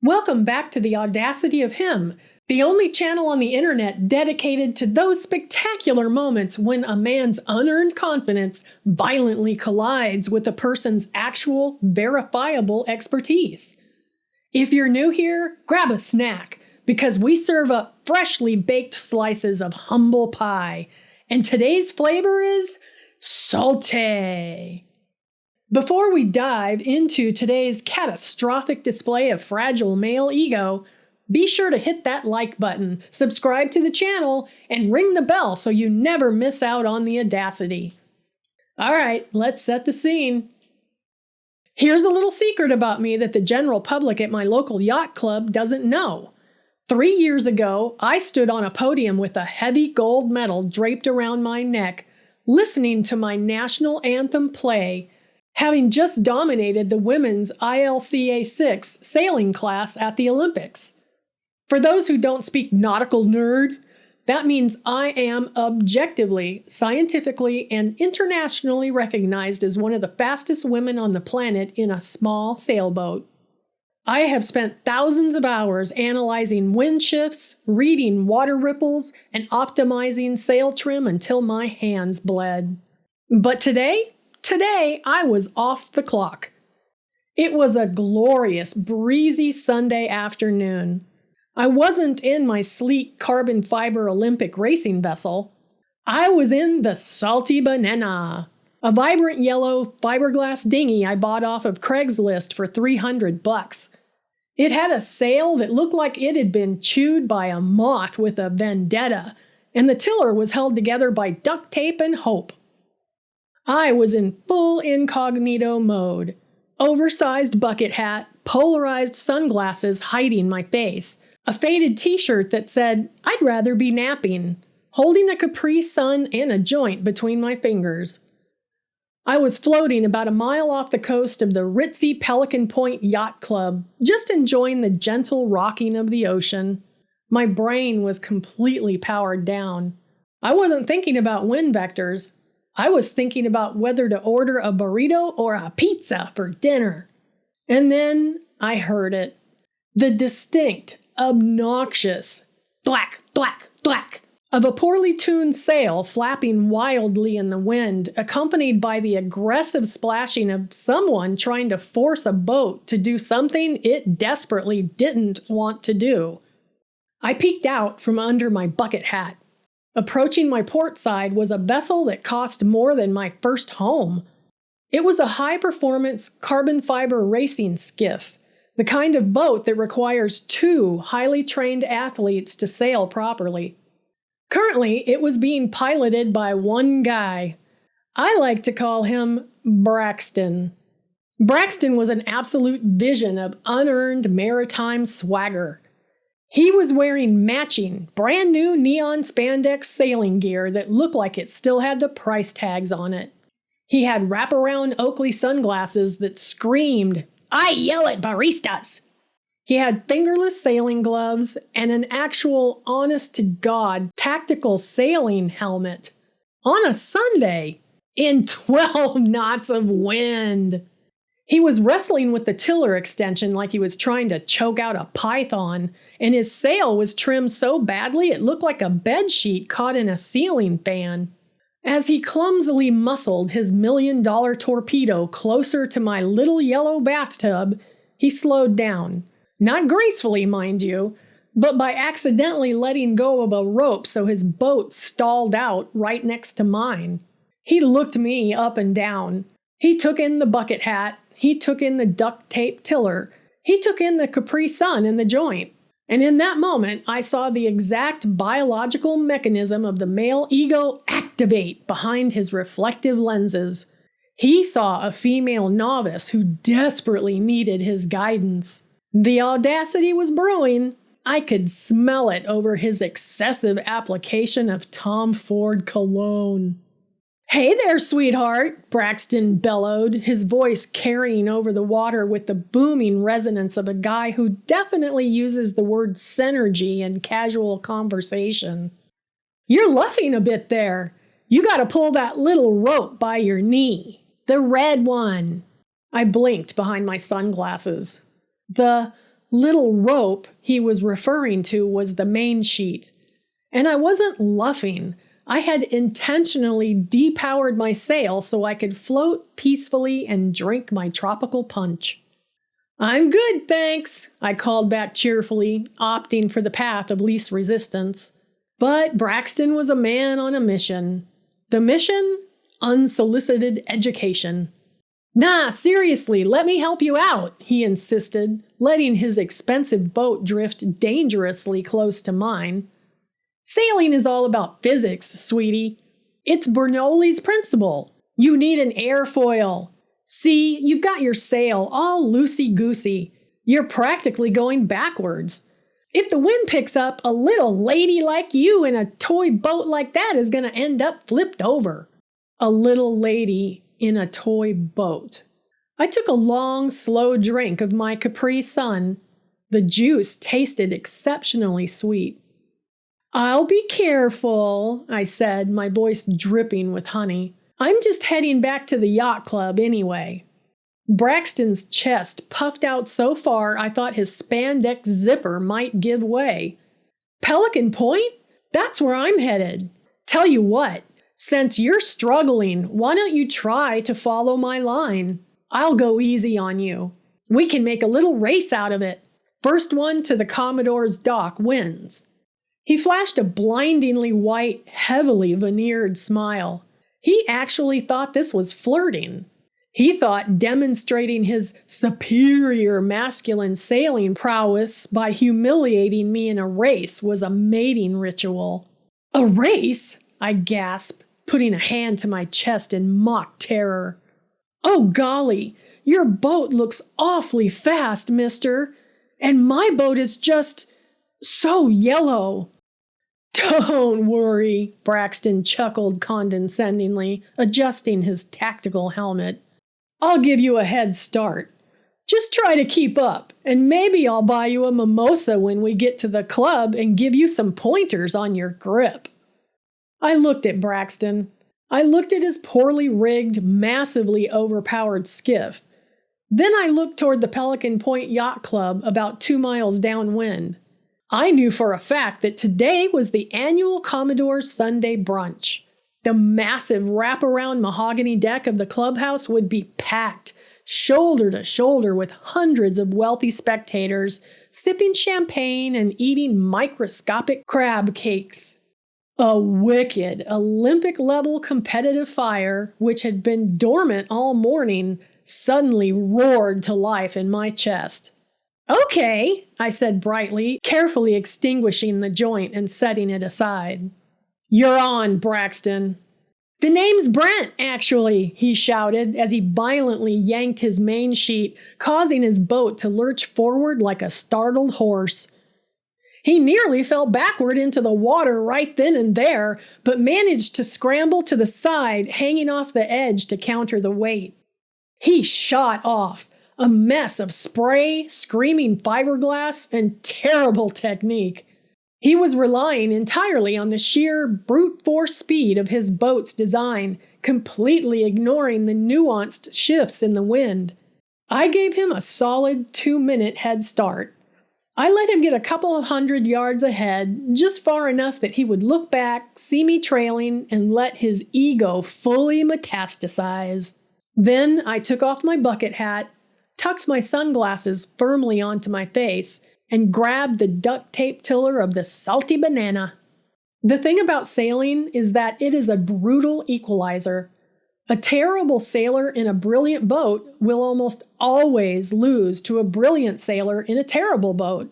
Welcome back to the Audacity of Him, the only channel on the internet dedicated to those spectacular moments when a man's unearned confidence violently collides with a person's actual, verifiable expertise. If you're new here, grab a snack, because we serve up freshly baked slices of humble pie, and today's flavor is salty. Before we dive into today's catastrophic display of fragile male ego, be sure to hit that like button, subscribe to the channel, and ring the bell so you never miss out on the audacity. Alright, let's set the scene. Here's a little secret about me that the general public at my local yacht club doesn't know. 3 years ago, I stood on a podium with a heavy gold medal draped around my neck, listening to my national anthem play, having just dominated the women's ILCA 6 sailing class at the Olympics. For those who don't speak nautical nerd, that means I am objectively, scientifically, and internationally recognized as one of the fastest women on the planet in a small sailboat. I have spent thousands of hours analyzing wind shifts, reading water ripples, and optimizing sail trim until my hands bled. But today I was off the clock. It was a glorious, breezy Sunday afternoon. I wasn't in my sleek carbon fiber Olympic racing vessel. I was in the Salty Banana, a vibrant yellow fiberglass dinghy I bought off of Craigslist for $300. It had a sail that looked like it had been chewed by a moth with a vendetta, and the tiller was held together by duct tape and hope. I was in full incognito mode. Oversized bucket hat, polarized sunglasses hiding my face, a faded t-shirt that said, "I'd rather be napping," holding a Capri Sun and a joint between my fingers. I was floating about a mile off the coast of the ritzy Pelican Point Yacht Club, just enjoying the gentle rocking of the ocean. My brain was completely powered down. I wasn't thinking about wind vectors. I was thinking about whether to order a burrito or a pizza for dinner. And then I heard it. The distinct, obnoxious thwack, thwack, thwack of a poorly tuned sail flapping wildly in the wind, accompanied by the aggressive splashing of someone trying to force a boat to do something it desperately didn't want to do. I peeked out from under my bucket hat. Approaching my port side was a vessel that cost more than my first home. It was a high-performance carbon fiber racing skiff, the kind of boat that requires 2 highly trained athletes to sail properly. Currently, it was being piloted by one guy. I like to call him Bradxton. Bradxton was an absolute vision of unearned maritime swagger. He was wearing matching, brand new neon spandex sailing gear that looked like it still had the price tags on it. He had wraparound Oakley sunglasses that screamed, "I yell at baristas!" He had fingerless sailing gloves and an actual, honest-to-God, tactical sailing helmet. On a Sunday, in 12 knots of wind. He was wrestling with the tiller extension like he was trying to choke out a python, and his sail was trimmed so badly it looked like a bedsheet caught in a ceiling fan. As he clumsily muscled his $1 million torpedo closer to my little yellow bathtub, he slowed down. Not gracefully, mind you, but by accidentally letting go of a rope so his boat stalled out right next to mine. He looked me up and down. He took in the bucket hat. He took in the duct tape tiller. He took in the Capri Sun and the joint. And in that moment, I saw the exact biological mechanism of the male ego activate behind his reflective lenses. He saw a female novice who desperately needed his guidance. The audacity was brewing. I could smell it over his excessive application of Tom Ford cologne. "Hey there, sweetheart," Bradxton bellowed, his voice carrying over the water with the booming resonance of a guy who definitely uses the word synergy in casual conversation. "You're luffing a bit there. You gotta pull that little rope by your knee. The red one." I blinked behind my sunglasses. The little rope he was referring to was the main sheet. And I wasn't luffing. I had intentionally depowered my sail so I could float peacefully and drink my tropical punch. "I'm good, thanks," I called back cheerfully, opting for the path of least resistance. But Bradxton was a man on a mission. The mission? Unsolicited education. "Nah, seriously, let me help you out," he insisted, letting his expensive boat drift dangerously close to mine. "Sailing is all about physics, sweetie. It's Bernoulli's principle. You need an airfoil. See, you've got your sail all loosey-goosey. You're practically going backwards. If the wind picks up, a little lady like you in a toy boat like that is going to end up flipped over." A little lady in a toy boat. I took a long, slow drink of my Capri Sun. The juice tasted exceptionally sweet. "I'll be careful," I said, my voice dripping with honey. "I'm just heading back to the Yacht Club anyway." Bradxton's chest puffed out so far I thought his spandex zipper might give way. "Pelican Point? That's where I'm headed. Tell you what, since you're struggling, why don't you try to follow my line? I'll go easy on you. We can make a little race out of it. First one to the Commodore's dock wins." He flashed a blindingly white, heavily veneered smile. He actually thought this was flirting. He thought demonstrating his superior masculine sailing prowess by humiliating me in a race was a mating ritual. "A race?" I gasped, putting a hand to my chest in mock terror. "Oh golly, your boat looks awfully fast, mister. And my boat is just so yellow." "Don't worry," Bradxton chuckled condescendingly, adjusting his tactical helmet. "I'll give you a head start. Just try to keep up, and maybe I'll buy you a mimosa when we get to the club and give you some pointers on your grip." I looked at Bradxton. I looked at his poorly rigged, massively overpowered skiff. Then I looked toward the Pelican Point Yacht Club about 2 miles downwind. I knew for a fact that today was the annual Commodore's Sunday brunch. The massive wraparound mahogany deck of the clubhouse would be packed, shoulder to shoulder with hundreds of wealthy spectators, sipping champagne and eating microscopic crab cakes. A wicked, Olympic-level competitive fire, which had been dormant all morning, suddenly roared to life in my chest. "Okay," I said brightly, carefully extinguishing the joint and setting it aside. "You're on, Bradxton." "The name's Brent, actually," he shouted as he violently yanked his main sheet, causing his boat to lurch forward like a startled horse. He nearly fell backward into the water right then and there, but managed to scramble to the side, hanging off the edge to counter the weight. He shot off, a mess of spray, screaming fiberglass, and terrible technique. He was relying entirely on the sheer brute force speed of his boat's design, completely ignoring the nuanced shifts in the wind. I gave him a solid 2-minute head start. I let him get a couple of 100 yards ahead, just far enough that he would look back, see me trailing, and let his ego fully metastasize. Then I took off my bucket hat, tucked my sunglasses firmly onto my face, and grabbed the duct tape tiller of the Salty Banana. The thing about sailing is that it is a brutal equalizer. A terrible sailor in a brilliant boat will almost always lose to a brilliant sailor in a terrible boat.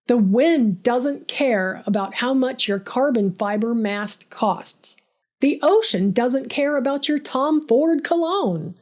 The wind doesn't care about how much your carbon fiber mast costs. The ocean doesn't care about your Tom Ford cologne.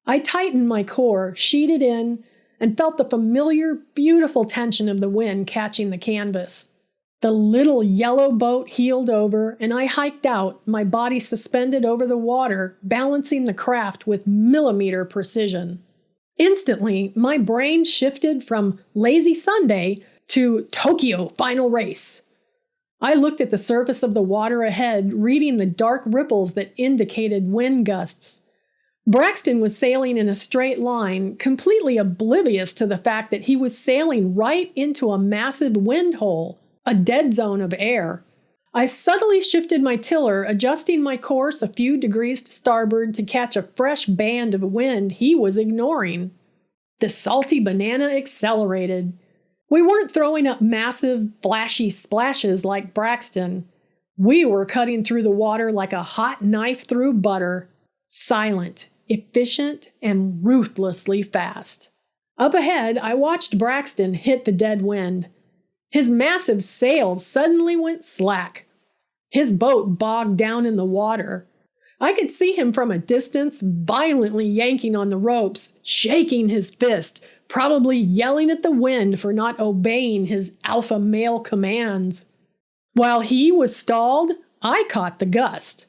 I tightened my core, sheeted in, and felt the familiar, beautiful tension of the wind catching the canvas. The little yellow boat heeled over, and I hiked out, my body suspended over the water, balancing the craft with millimeter precision. Instantly, my brain shifted from lazy Sunday to Tokyo final race. I looked at the surface of the water ahead, reading the dark ripples that indicated wind gusts. Bradxton was sailing in a straight line, completely oblivious to the fact that he was sailing right into a massive wind hole, a dead zone of air. I subtly shifted my tiller, adjusting my course a few degrees to starboard to catch a fresh band of wind he was ignoring. The salty banana accelerated. We weren't throwing up massive, flashy splashes like Bradxton. We were cutting through the water like a hot knife through butter, silent, efficient, and ruthlessly fast. Up ahead, I watched Bradxton hit the dead wind. His massive sails suddenly went slack. His boat bogged down in the water. I could see him from a distance, violently yanking on the ropes, shaking his fist, probably yelling at the wind for not obeying his alpha male commands. While he was stalled, I caught the gust.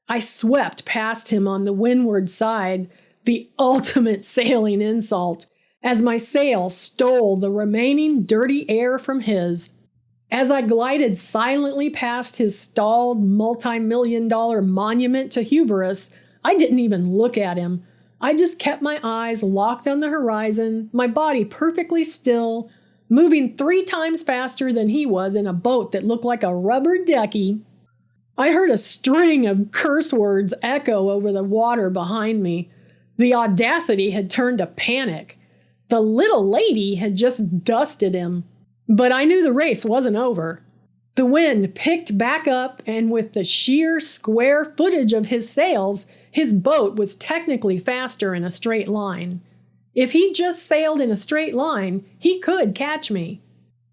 I swept past him on the windward side, the ultimate sailing insult, as my sail stole the remaining dirty air from his. As I glided silently past his stalled multi-million-dollar monument to hubris, I didn't even look at him. I just kept my eyes locked on the horizon, my body perfectly still, moving 3 times faster than he was in a boat that looked like a rubber ducky. I heard a string of curse words echo over the water behind me. The Audacity had turned to panic. The little lady had just dusted him. But I knew the race wasn't over. The wind picked back up, and with the sheer square footage of his sails, his boat was technically faster in a straight line. If he just sailed in a straight line, he could catch me.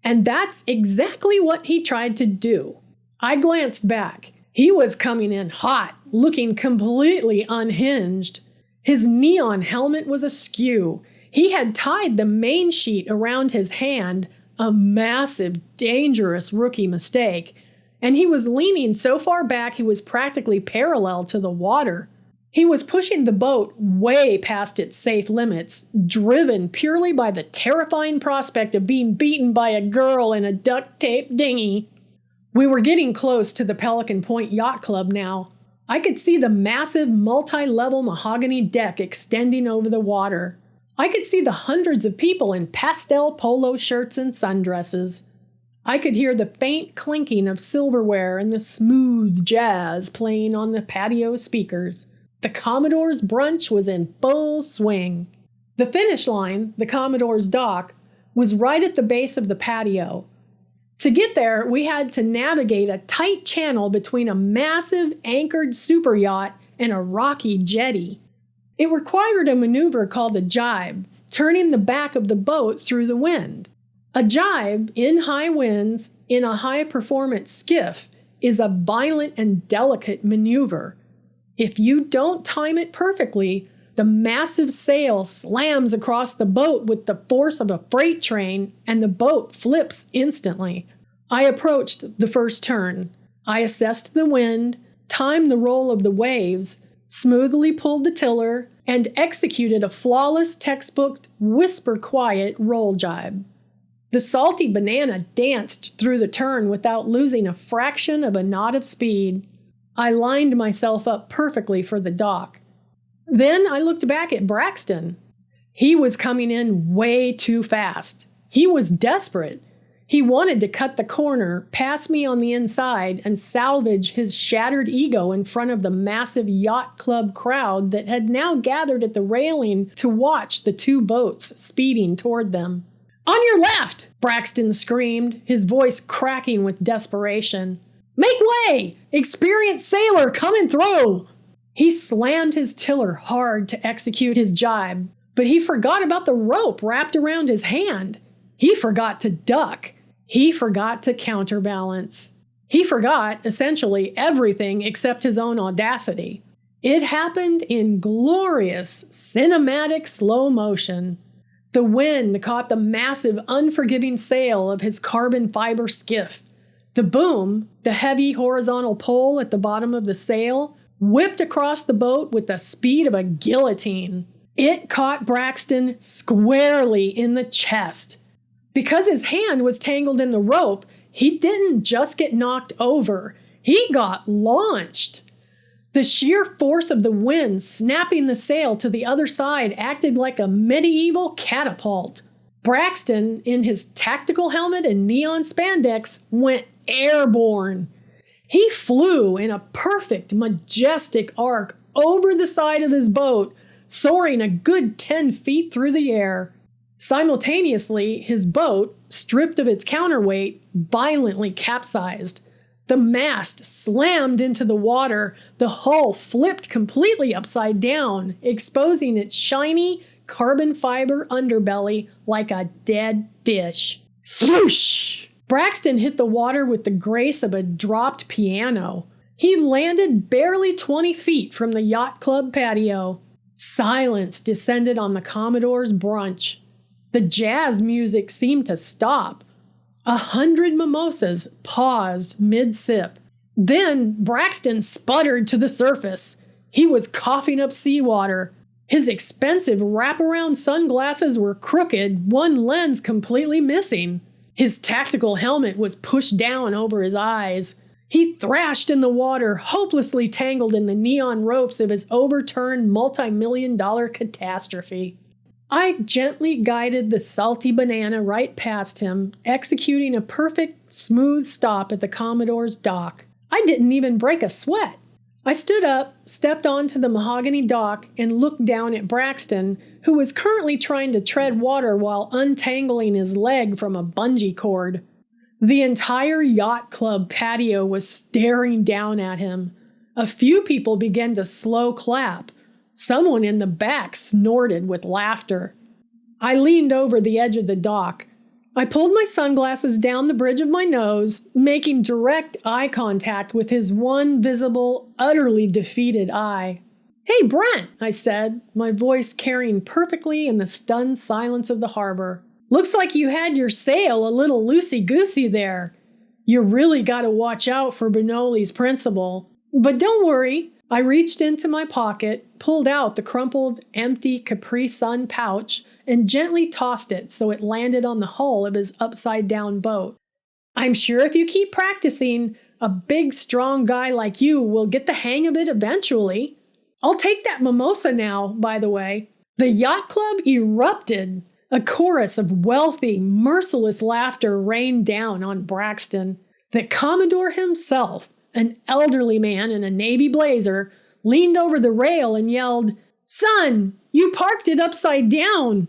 And that's exactly what he tried to do. I glanced back. He was coming in hot, looking completely unhinged. His neon helmet was askew. He had tied the main sheet around his hand, a massive, dangerous rookie mistake, and he was leaning so far back he was practically parallel to the water. He was pushing the boat way past its safe limits, driven purely by the terrifying prospect of being beaten by a girl in a duct-tape dinghy. We were getting close to the Pelican Point Yacht Club now. I could see the massive multi-level mahogany deck extending over the water. I could see the hundreds of people in pastel polo shirts and sundresses. I could hear the faint clinking of silverware and the smooth jazz playing on the patio speakers. The Commodore's brunch was in full swing. The finish line, the Commodore's dock, was right at the base of the patio. To get there, we had to navigate a tight channel between a massive anchored superyacht and a rocky jetty. It required a maneuver called a jibe, turning the back of the boat through the wind. A jibe, in high winds, in a high-performance skiff, is a violent and delicate maneuver. If you don't time it perfectly, the massive sail slams across the boat with the force of a freight train, and the boat flips instantly. I approached the first turn. I assessed the wind, timed the roll of the waves, smoothly pulled the tiller, and executed a flawless textbook whisper-quiet roll jibe. The salty banana danced through the turn without losing a fraction of a knot of speed. I lined myself up perfectly for the dock. Then I looked back at Bradxton. He was coming in way too fast. He was desperate. He wanted to cut the corner, pass me on the inside, and salvage his shattered ego in front of the massive Yacht Club crowd that had now gathered at the railing to watch the 2 boats speeding toward them. "On your left!" Bradxton screamed, his voice cracking with desperation. "Make way! Experienced sailor coming through!" He slammed his tiller hard to execute his jibe, but he forgot about the rope wrapped around his hand. He forgot to duck. He forgot to counterbalance. He forgot, essentially, everything except his own audacity. It happened in glorious, cinematic slow motion. The wind caught the massive, unforgiving sail of his carbon fiber skiff. The boom, the heavy horizontal pole at the bottom of the sail, whipped across the boat with the speed of a guillotine. It caught Bradxton squarely in the chest. Because his hand was tangled in the rope, he didn't just get knocked over. He got launched. The sheer force of the wind snapping the sail to the other side acted like a medieval catapult. Bradxton, in his tactical helmet and neon spandex, went airborne. He flew in a perfect, majestic arc over the side of his boat, soaring a good 10 feet through the air. Simultaneously, his boat, stripped of its counterweight, violently capsized. The mast slammed into the water, the hull flipped completely upside down, exposing its shiny, carbon fiber underbelly like a dead fish. Swoosh! Bradxton hit the water with the grace of a dropped piano. He landed barely 20 feet from the Yacht Club patio. Silence descended on the Commodore's brunch. The jazz music seemed to stop. 100 mimosas paused mid-sip. Then Bradxton sputtered to the surface. He was coughing up seawater. His expensive wraparound sunglasses were crooked, one lens completely missing. His tactical helmet was pushed down over his eyes. He thrashed in the water, hopelessly tangled in the neon ropes of his overturned multi-million-dollar catastrophe. I gently guided the salty banana right past him, executing a perfect, smooth stop at the Commodore's dock. I didn't even break a sweat. I stood up, stepped onto the mahogany dock, and looked down at Bradxton, who was currently trying to tread water while untangling his leg from a bungee cord. The entire Yacht Club patio was staring down at him. A few people began to slow clap. Someone in the back snorted with laughter. I leaned over the edge of the dock. I pulled my sunglasses down the bridge of my nose, making direct eye contact with his one visible, utterly defeated eye. "Hey, Brent," I said, my voice carrying perfectly in the stunned silence of the harbor. "Looks like you had your sail a little loosey-goosey there. You really gotta watch out for Bernoulli's principle. But don't worry." I reached into my pocket, pulled out the crumpled, empty Capri Sun pouch, and gently tossed it so it landed on the hull of his upside-down boat. "I'm sure if you keep practicing, a big, strong guy like you will get the hang of it eventually. I'll take that mimosa now, by the way." The Yacht Club erupted. A chorus of wealthy, merciless laughter rained down on Bradxton. The Commodore himself, an elderly man in a navy blazer, leaned over the rail and yelled, "Son, you parked it upside down."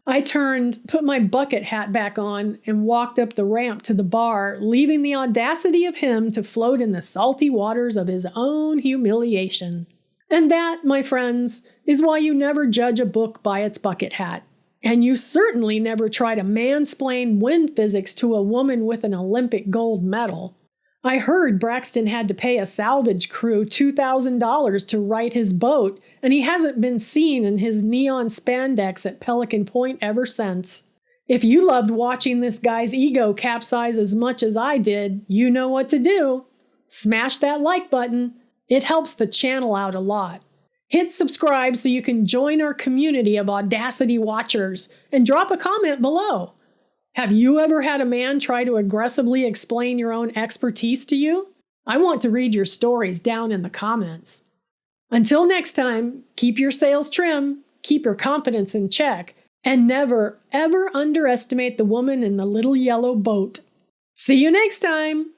I turned, put my bucket hat back on, and walked up the ramp to the bar, leaving the audacity of him to float in the salty waters of his own humiliation. And that, my friends, is why you never judge a book by its bucket hat. And you certainly never try to mansplain wind physics to a woman with an Olympic gold medal. I heard Bradxton had to pay a salvage crew $2,000 to right his boat, and he hasn't been seen in his neon spandex at Pelican Point ever since. If you loved watching this guy's ego capsize as much as I did, you know what to do. Smash that like button. It helps the channel out a lot. Hit subscribe so you can join our community of Audacity watchers, and drop a comment below. Have you ever had a man try to aggressively explain your own expertise to you? I want to read your stories down in the comments. Until next time, keep your sails trim, keep your confidence in check, and never, ever underestimate the woman in the little yellow boat. See you next time!